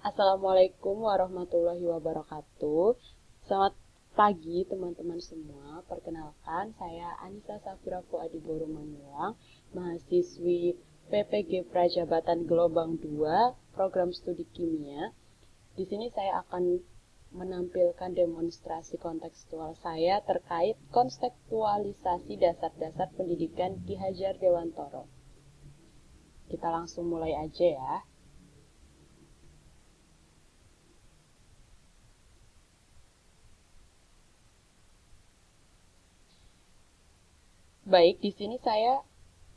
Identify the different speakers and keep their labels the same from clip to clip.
Speaker 1: Assalamualaikum warahmatullahi wabarakatuh. Selamat pagi teman-teman semua. Perkenalkan, saya Anissa Safira Fuadi Manulang, mahasiswi PPG Prajabatan Gelombang 2, Program Studi Kimia. Di sini saya akan menampilkan demonstrasi kontekstual saya terkait kontekstualisasi dasar-dasar pendidikan Ki Hajar Dewantoro. Kita langsung mulai aja ya. Baik, di sini saya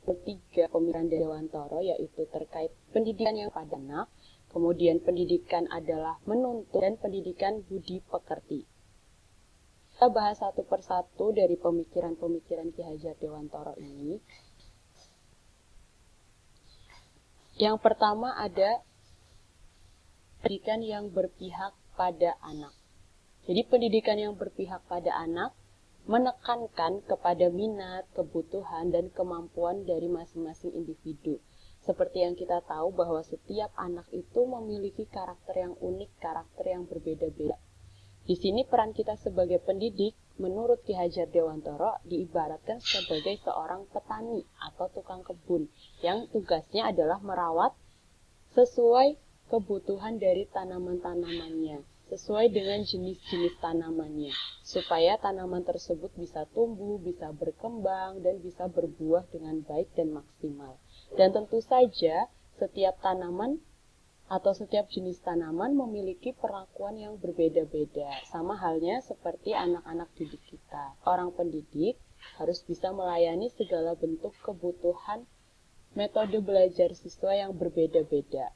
Speaker 1: bertiga pemikiran Dewantoro, yaitu terkait pendidikan yang pada anak, kemudian pendidikan adalah menuntun, dan pendidikan budi pekerti. Kita bahas satu persatu dari pemikiran-pemikiran Ki Hajar Dewantoro ini. Yang pertama ada pendidikan yang berpihak pada anak. Jadi pendidikan yang berpihak pada anak menekankan kepada minat, kebutuhan, dan kemampuan dari masing-masing individu. Seperti yang kita tahu bahwa setiap anak itu memiliki karakter yang unik, karakter yang berbeda-beda. Di sini peran kita sebagai pendidik, menurut Ki Hajar Dewantoro, diibaratkan sebagai seorang petani atau tukang kebun, yang tugasnya adalah merawat sesuai kebutuhan dari tanaman-tanamannya, sesuai dengan jenis-jenis tanamannya, supaya tanaman tersebut bisa tumbuh, bisa berkembang, dan bisa berbuah dengan baik dan maksimal. Dan tentu saja, setiap tanaman atau setiap jenis tanaman memiliki perlakuan yang berbeda-beda. Sama halnya seperti anak-anak didik kita. Orang pendidik harus bisa melayani segala bentuk kebutuhan metode belajar siswa yang berbeda-beda.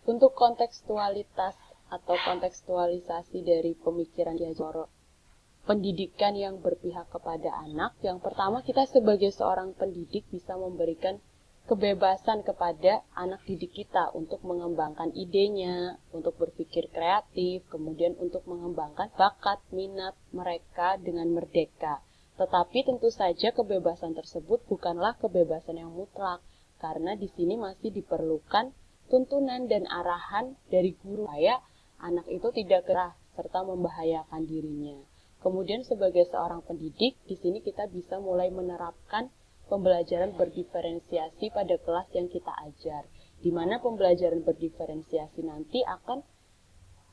Speaker 1: Untuk kontekstualitas atau kontekstualisasi dari pemikiran Ki Hajar Dewantoro, pendidikan yang berpihak kepada anak, yang pertama kita sebagai seorang pendidik bisa memberikan kebebasan kepada anak didik kita untuk mengembangkan idenya, untuk berpikir kreatif, kemudian untuk mengembangkan bakat, minat mereka dengan merdeka. Tetapi tentu saja kebebasan tersebut bukanlah kebebasan yang mutlak, karena di sini masih diperlukan tuntunan dan arahan dari guru supaya anak itu tidak keras serta membahayakan dirinya. Kemudian sebagai seorang pendidik, di sini kita bisa mulai menerapkan pembelajaran berdiferensiasi pada kelas yang kita ajar, di mana pembelajaran berdiferensiasi nanti akan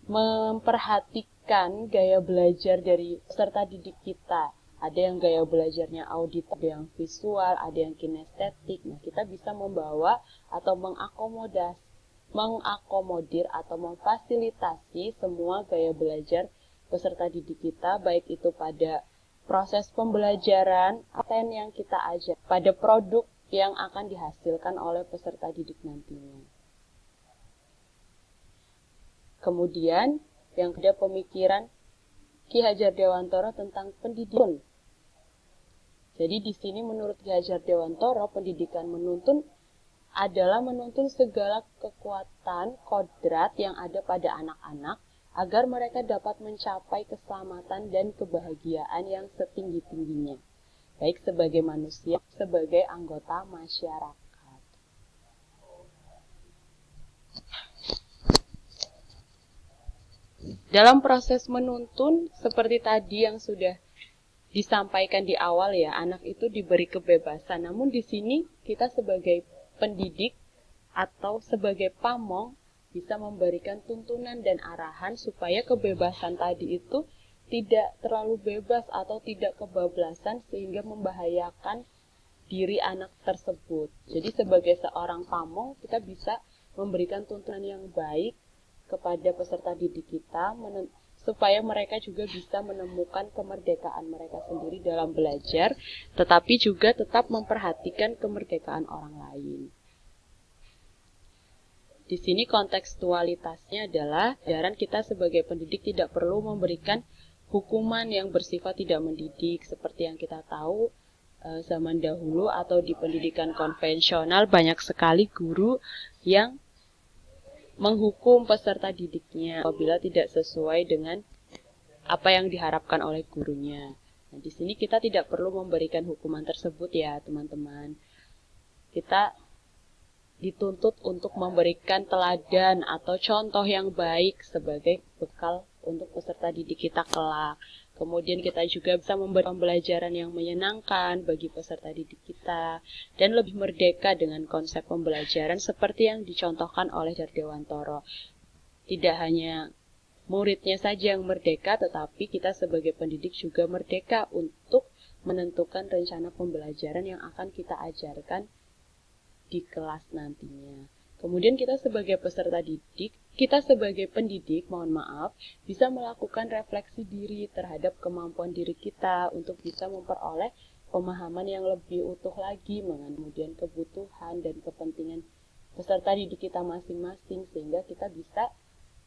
Speaker 1: memperhatikan gaya belajar dari peserta didik kita. Ada yang gaya belajarnya audit, ada yang visual, ada yang kinestetik. Nah, kita bisa membawa atau mengakomodir atau memfasilitasi semua gaya belajar peserta didik kita, baik itu pada proses pembelajaran, konten yang kita ajar, pada produk yang akan dihasilkan oleh peserta didik nantinya. Kemudian, yang kedua pemikiran Ki Hajar Dewantoro tentang pendidikan. Jadi di sini menurut Ki Hajar Dewantoro, pendidikan menuntun adalah menuntun segala kekuatan kodrat yang ada pada anak-anak agar mereka dapat mencapai keselamatan dan kebahagiaan yang setinggi-tingginya, baik sebagai manusia, sebagai anggota masyarakat. Dalam proses menuntun, seperti tadi yang sudah disampaikan di awal ya, anak itu diberi kebebasan. Namun di sini kita sebagai pendidik atau sebagai pamong bisa memberikan tuntunan dan arahan supaya kebebasan tadi itu tidak terlalu bebas atau tidak kebablasan sehingga membahayakan diri anak tersebut. Jadi sebagai seorang pamong kita bisa memberikan tuntunan yang baik kepada peserta didik kita supaya mereka juga bisa menemukan kemerdekaan mereka sendiri dalam belajar, tetapi juga tetap memperhatikan kemerdekaan orang lain. Di sini kontekstualitasnya adalah ajaran kita sebagai pendidik tidak perlu memberikan hukuman yang bersifat tidak mendidik. Seperti yang kita tahu, zaman dahulu atau di pendidikan konvensional banyak sekali guru yang menghukum peserta didiknya apabila tidak sesuai dengan apa yang diharapkan oleh gurunya. Nah, di sini kita tidak perlu memberikan hukuman tersebut ya, teman-teman. Kita dituntut untuk memberikan teladan atau contoh yang baik sebagai bekal untuk peserta didik kita kelak. Kemudian kita juga bisa memberi pembelajaran yang menyenangkan bagi peserta didik kita dan lebih merdeka dengan konsep pembelajaran seperti yang dicontohkan oleh Dardewantoro. Tidak hanya muridnya saja yang merdeka, tetapi kita sebagai pendidik juga merdeka untuk menentukan rencana pembelajaran yang akan kita ajarkan di kelas nantinya. Kemudian kita sebagai peserta didik, kita sebagai pendidik, mohon maaf, bisa melakukan refleksi diri terhadap kemampuan diri kita untuk bisa memperoleh pemahaman yang lebih utuh lagi mengenai kemudian kebutuhan dan kepentingan peserta didik kita masing-masing, sehingga kita bisa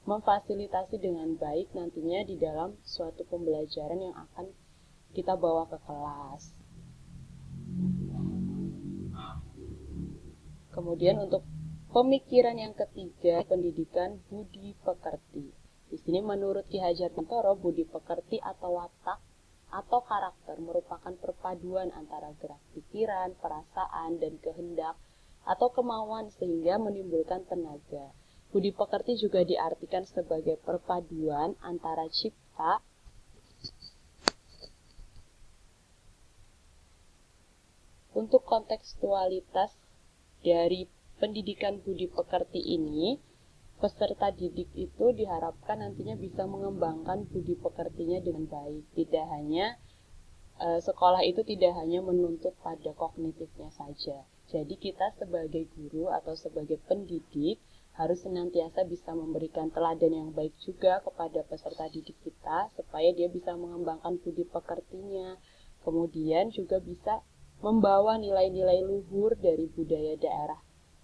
Speaker 1: memfasilitasi dengan baik nantinya di dalam suatu pembelajaran yang akan kita bawa ke kelas. Kemudian untuk pemikiran yang ketiga, pendidikan budi pekerti. Di sini menurut Ki Hajar Dewantoro, budi pekerti atau watak atau karakter merupakan perpaduan antara gerak pikiran, perasaan, dan kehendak atau kemauan sehingga menimbulkan tenaga. Budi pekerti juga diartikan sebagai perpaduan antara cipta, untuk kontekstualitas dari pendidikan budi pekerti ini, peserta didik itu diharapkan nantinya bisa mengembangkan budi pekertinya dengan baik. Sekolah itu tidak hanya menuntut pada kognitifnya saja. Jadi kita sebagai guru atau sebagai pendidik harus senantiasa bisa memberikan teladan yang baik juga kepada peserta didik kita supaya dia bisa mengembangkan budi pekertinya. Kemudian juga bisa membawa nilai-nilai luhur dari budaya daerah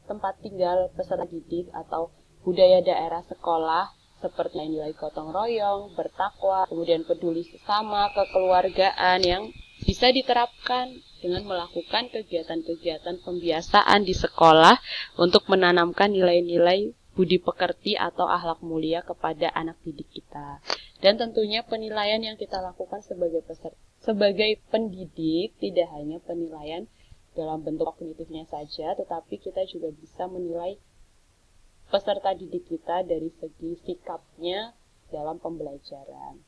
Speaker 1: tempat tinggal peserta didik atau budaya daerah sekolah seperti nilai gotong royong, bertakwa, kemudian peduli sesama, kekeluargaan yang bisa diterapkan dengan melakukan kegiatan-kegiatan pembiasaan di sekolah untuk menanamkan nilai-nilai budi pekerti atau akhlak mulia kepada anak didik kita. Dan tentunya penilaian yang kita lakukan sebagai pendidik tidak hanya penilaian dalam bentuk kognitifnya saja, tetapi kita juga bisa menilai peserta didik kita dari segi sikapnya dalam pembelajaran.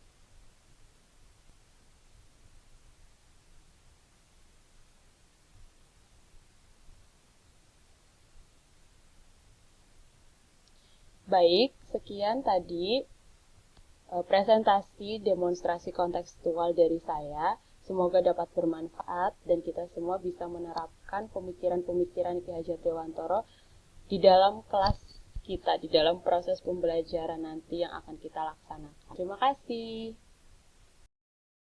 Speaker 1: Baik, sekian tadi presentasi demonstrasi kontekstual dari saya. Semoga dapat bermanfaat dan kita semua bisa menerapkan pemikiran-pemikiran Ki Hajar Dewantoro di dalam kelas kita, di dalam proses pembelajaran nanti yang akan kita laksanakan. Terima kasih.